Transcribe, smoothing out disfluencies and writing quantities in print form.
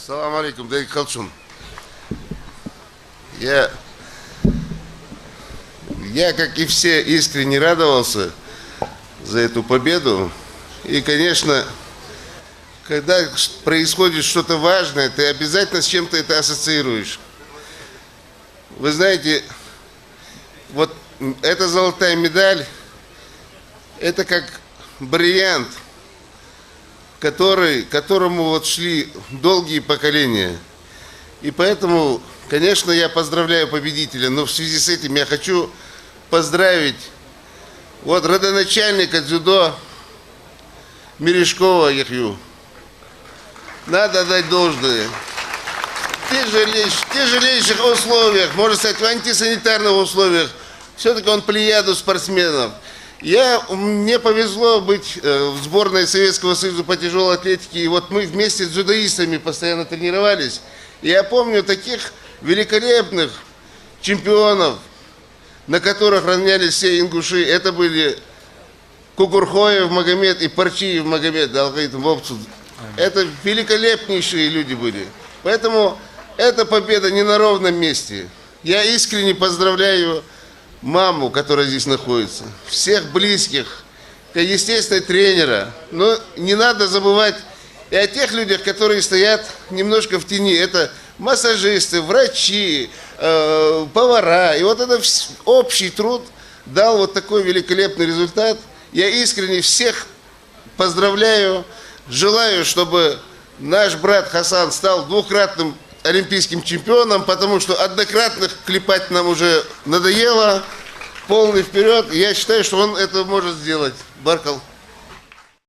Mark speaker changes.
Speaker 1: Салам алейкум, Дарик Халчун. Я, как и все, искренне радовался за эту победу. И, конечно, когда происходит что-то важное, ты обязательно с чем-то это ассоциируешь. Вы знаете, вот эта золотая медаль, это как бриллиант, которому вот шли долгие поколения. И поэтому, конечно, я поздравляю победителя, но в связи с этим я хочу поздравить вот родоначальника дзюдо Мережкова Яхью. Надо дать должное. В тяжелейших условиях, можно сказать, в антисанитарных условиях, все-таки он плеяду спортсменов. Мне повезло быть в сборной Советского Союза по тяжелой атлетике, и вот мы вместе с дзюдоистами постоянно тренировались. И я помню таких великолепных чемпионов, на которых равнялись все ингуши. Это были Кукурхоев Магомед и Парчиев Магомед, это великолепнейшие люди были. Поэтому эта победа не на ровном месте. Я искренне поздравляю маму, которая здесь находится, всех близких, естественно, тренера. Но не надо забывать и о тех людях, которые стоят немножко в тени. Это массажисты, врачи, повара. И вот это общий труд дал вот такой великолепный результат. Я искренне всех поздравляю. Желаю, чтобы наш брат Хасан стал двукратным олимпийским чемпионом, потому что однократных клепать нам уже надоело. Полный вперед. Я считаю, что он это может сделать. Баркал.